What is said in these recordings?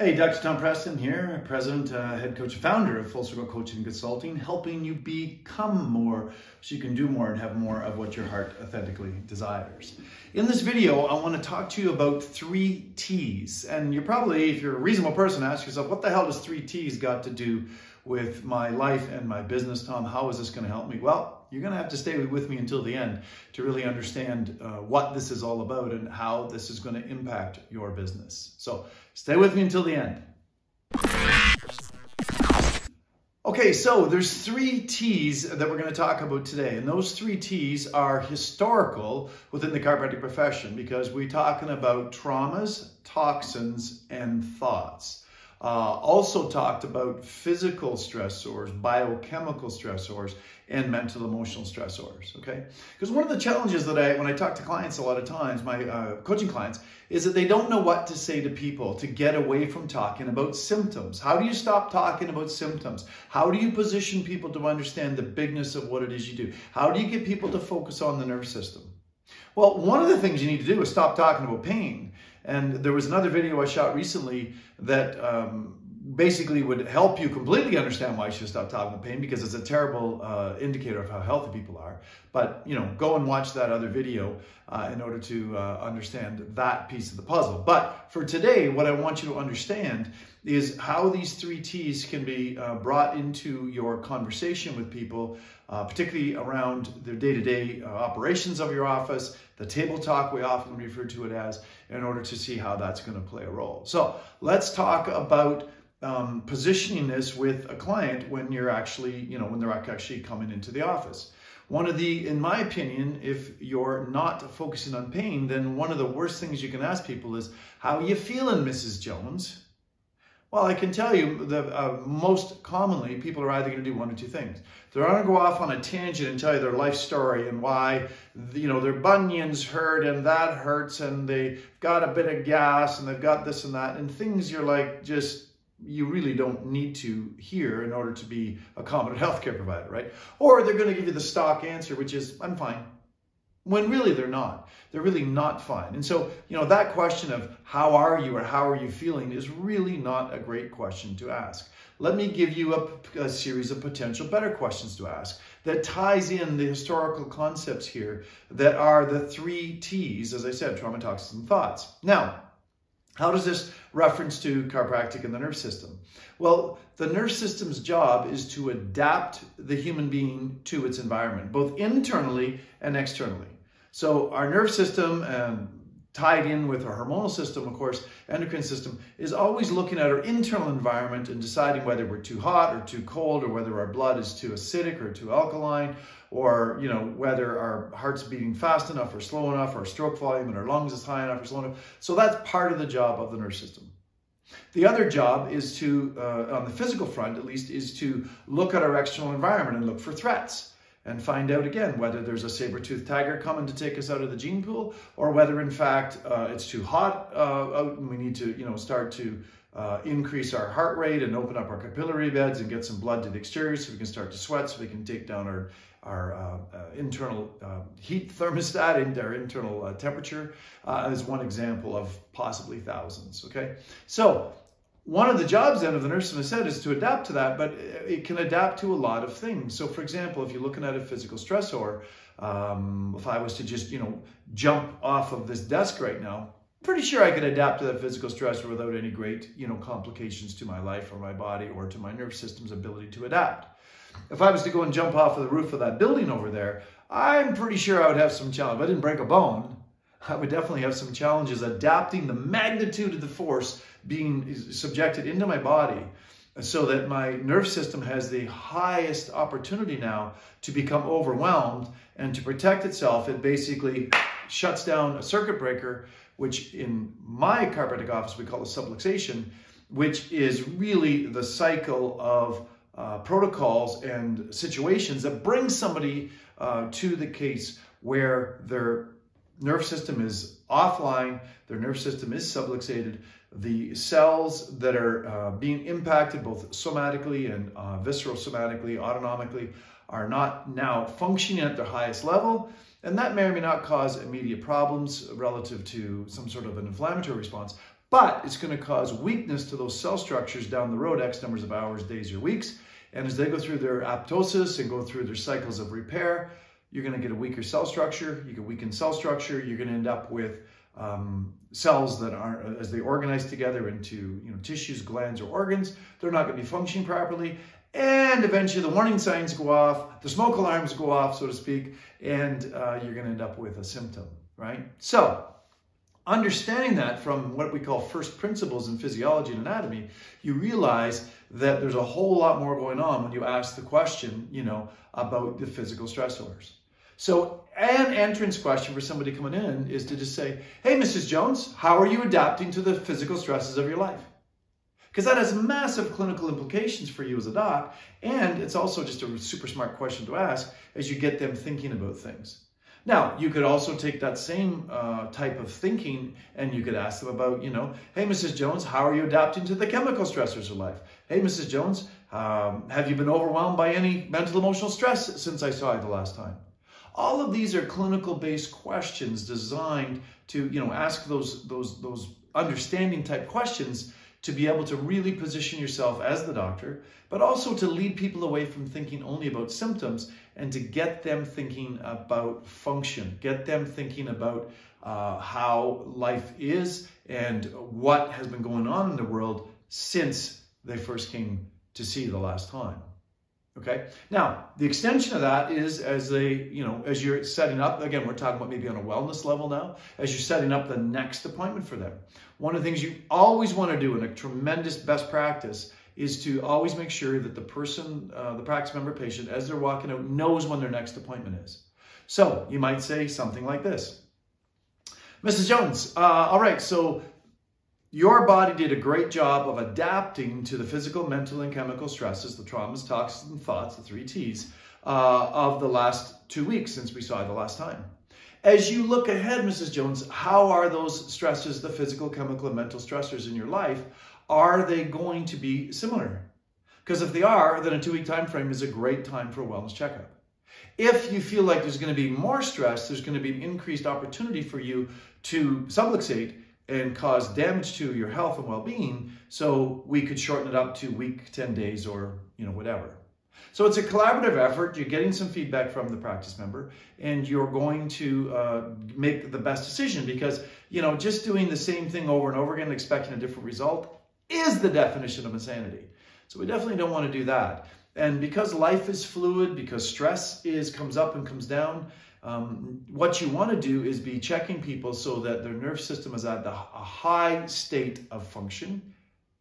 Hey, Dr. Tom Preston here, President, Head Coach, Founder of Full Circle Coaching and Consulting, helping you become more so you can do more and have more of what your heart authentically desires. In this video, I want to talk to you about 3 T's. And you're probably, if you're a reasonable person, ask yourself, what the hell does 3 T's got to do with my life and my business, Tom? How is this going to help me? Well, you're going to have to stay with me until the end to really understand what this is all about and how this is going to impact your business. So stay with me until the end. Okay, so there's 3 T's that we're going to talk about today. And those 3 T's are historical within the chiropractic profession because we're talking about traumas, toxins, and thoughts. Also talked about physical stressors, biochemical stressors, and mental emotional stressors, okay? Because one of the challenges that when I talk to clients a lot of times, my coaching clients, is that they don't know what to say to people to get away from talking about symptoms. How do you stop talking about symptoms? How do you position people to understand the bigness of what it is you do? How do you get people to focus on the nervous system? Well, one of the things you need to do is stop talking about pain. And there was another video I shot recently that basically would help you completely understand why you should stop talking about pain, because it's a terrible indicator of how healthy people are. But, you know, go and watch that other video in order to understand that piece of the puzzle. But for today, what I want you to understand is how these 3 T's can be brought into your conversation with people, particularly around the day-to-day operations of your office, the table talk we often refer to it as, in order to see how that's going to play a role. So let's talk about positioning this with a client when you're actually, when they're actually coming into the office. One of the, in my opinion, if you're not focusing on pain, then one of the worst things you can ask people is, how are you feeling, Mrs. Jones? Well, I can tell you that most commonly people are either going to do one or 2 things. They're going to go off on a tangent and tell you their life story and why, their bunions hurt and that hurts and they've got a bit of gas and they've got this and that, and things you're like, you really don't need to hear in order to be a competent healthcare provider, right? Or they're going to give you the stock answer, which is, I'm fine. When really they're not. They're really not fine. And so, that question of how are you or how are you feeling is really not a great question to ask. Let me give you a series of potential better questions to ask that ties in the historical concepts here that are the 3 T's, as I said, trauma, toxins, and thoughts. Now, how does this reference to chiropractic and the nerve system? Well, the nerve system's job is to adapt the human being to its environment, both internally and externally. So our nerve system, tied in with our hormonal system, of course, endocrine system, is always looking at our internal environment and deciding whether we're too hot or too cold, or whether our blood is too acidic or too alkaline, or whether our heart's beating fast enough or slow enough, or stroke volume and our lungs is high enough or slow enough. So that's part of the job of the nerve system. The other job is to, on the physical front at least, is to look at our external environment and look for threats and find out again whether there's a saber-toothed tiger coming to take us out of the gene pool, or whether in fact it's too hot out and we need to start to increase our heart rate and open up our capillary beds and get some blood to the exterior so we can start to sweat, so we can take down our internal heat thermostat and our internal temperature as one example of possibly thousands, okay? So one of the jobs then of the nerve system, as I said, is to adapt to that, but it can adapt to a lot of things. So for example, if you're looking at a physical stressor, if I was to just, jump off of this desk right now, pretty sure I could adapt to that physical stressor without any great, complications to my life or my body or to my nerve system's ability to adapt. If I was to go and jump off of the roof of that building over there, I'm pretty sure I would have some challenge. If I didn't break a bone, I would definitely have some challenges adapting the magnitude of the force being subjected into my body, so that my nerve system has the highest opportunity now to become overwhelmed, and to protect itself, it basically shuts down a circuit breaker, which in my chiropractic office we call a subluxation, which is really the cycle of protocols and situations that bring somebody to the case where their nerve system is offline, their nerve system is subluxated, the cells that are being impacted both somatically and viscerosomatically, autonomically, are not now functioning at their highest level, and that may or may not cause immediate problems relative to some sort of an inflammatory response. but it's going to cause weakness to those cell structures down the road, X numbers of hours, days, or weeks. And as they go through their apoptosis and go through their cycles of repair, you're going to get a weaker cell structure. You get weakened cell structure. You're going to end up with cells that aren't, as they organize together into tissues, glands, or organs, they're not going to be functioning properly. And eventually the warning signs go off, the smoke alarms go off, so to speak, and you're going to end up with a symptom, right? So understanding that from what we call first principles in physiology and anatomy, you realize that there's a whole lot more going on when you ask the question, about the physical stressors. So an entrance question for somebody coming in is to just say, hey, Mrs. Jones, how are you adapting to the physical stresses of your life? Because that has massive clinical implications for you as a doc, and it's also just a super smart question to ask as you get them thinking about things. Now, you could also take that same type of thinking and you could ask them about, hey, Mrs. Jones, how are you adapting to the chemical stressors of life? Hey, Mrs. Jones, have you been overwhelmed by any mental emotional stress since I saw you the last time? All of these are clinical-based questions designed to, ask those understanding type questions to be able to really position yourself as the doctor, but also to lead people away from thinking only about symptoms and to get them thinking about function, get them thinking about how life is and what has been going on in the world since they first came to see you the last time. Okay. Now, the extension of that is as you're setting up, again, we're talking about maybe on a wellness level now, as you're setting up the next appointment for them. One of the things you always want to do in a tremendous best practice is to always make sure that the person, the practice member patient, as they're walking out, knows when their next appointment is. So you might say something like this. Mrs. Jones, all right, so your body did a great job of adapting to the physical, mental, and chemical stresses, the traumas, toxins, and thoughts, the 3 T's, of the last 2 weeks since we saw you the last time. As you look ahead, Mrs. Jones, how are those stresses, the physical, chemical, and mental stressors in your life, are they going to be similar? Because if they are, then a 2-week time frame is a great time for a wellness checkup. If you feel like there's going to be more stress, there's going to be an increased opportunity for you to subluxate and cause damage to your health and well-being, so we could shorten it up to a week, 10 days, or whatever. So it's a collaborative effort. You're getting some feedback from the practice member, and you're going to make the best decision, because just doing the same thing over and over again and expecting a different result is the definition of insanity. So we definitely don't want to do that. And because life is fluid, because stress comes up and comes down, what you want to do is be checking people so that their nerve system is at a high state of function,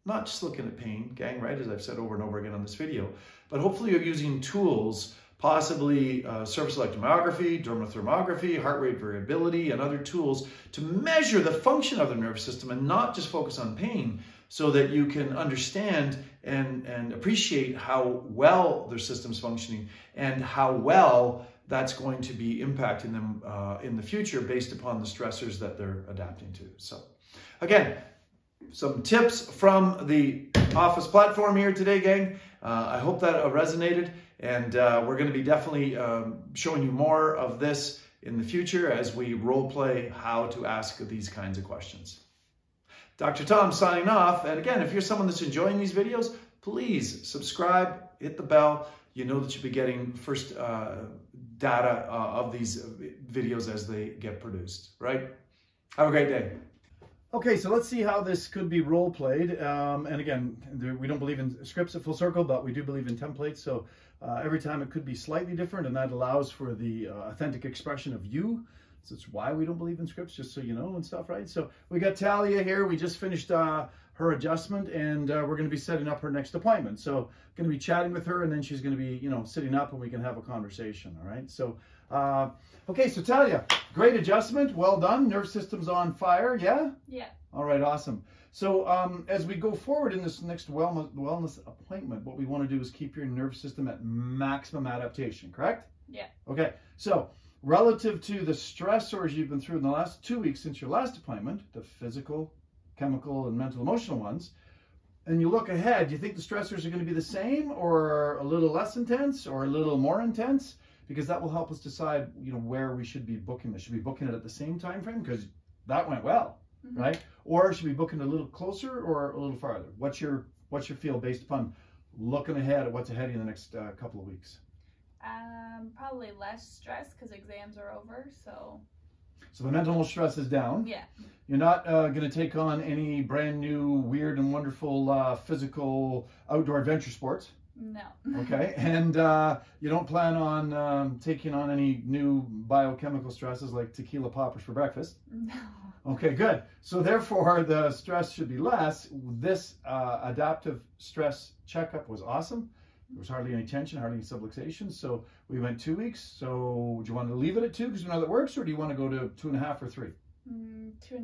not just looking at pain, gang, right, as I've said over and over again on this video, but hopefully you're using tools, possibly surface electromyography, dermathermography, heart rate variability, and other tools to measure the function of the nervous system and not just focus on pain, so that you can understand and appreciate how well their system's functioning and how well that's going to be impacting them in the future based upon the stressors that they're adapting to. So again, some tips from the office platform here today, gang. I hope that resonated, and we're going to be definitely showing you more of this in the future as we role play how to ask these kinds of questions. Dr. Tom signing off, and again, if you're someone that's enjoying these videos, please subscribe, hit the bell. You know that you'll be getting first data of these videos as they get produced, right? Have a great day. Okay, so let's see how this could be role played. And again, we don't believe in scripts at Full Circle, but we do believe in templates. So every time it could be slightly different, and that allows for the authentic expression of you. So that's why we don't believe in scripts, just so you know, and stuff, right? So we got Talia here. We just finished her adjustment, and we're going to be setting up her next appointment. So going to be chatting with her, and then she's going to be, sitting up, and we can have a conversation, all right? So, okay, so Talia, great adjustment. Well done. Nerve system's on fire, yeah? Yeah. All right, awesome. So as we go forward in this next wellness appointment, what we want to do is keep your nerve system at maximum adaptation, correct? Yeah. Okay, so relative to the stressors you've been through in the last 2 weeks since your last appointment, the physical, chemical, and mental emotional ones, and you look ahead, do you think the stressors are going to be the same, or a little less intense, or a little more intense? Because that will help us decide, where we should be booking this. Should we be booking it at the same time frame? Because that went well. right? Or should we book in a little closer or a little farther? What's your feel based upon looking ahead at what's ahead of you in the next couple of weeks? Probably less stress because exams are over, so the mental stress is down. Yeah. You're not going to take on any brand new, weird and wonderful physical outdoor adventure sports. No. Okay, and you don't plan on taking on any new biochemical stresses like tequila poppers for breakfast? No. Okay, good. So therefore, the stress should be less. This adaptive stress checkup was awesome. There was hardly any tension, hardly any subluxation. So we went 2 weeks. So do you want to leave it at 2 because you know that works, or do you want to go to 2.5 or 3? 2.5.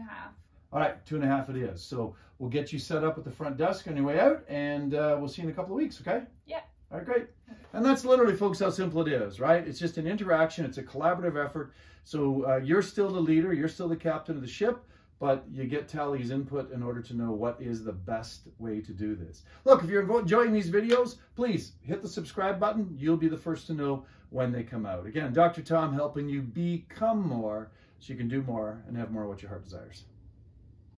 All right, 2.5 it is. So we'll get you set up at the front desk on your way out, and we'll see you in a couple of weeks, okay? Yeah. All right, great. And that's literally, folks, how simple it is, right? It's just an interaction. It's a collaborative effort. So you're still the leader. You're still the captain of the ship, but you get Tally's input in order to know what is the best way to do this. Look, if you're enjoying these videos, please hit the subscribe button. You'll be the first to know when they come out. Again, Dr. Tom helping you become more so you can do more and have more of what your heart desires.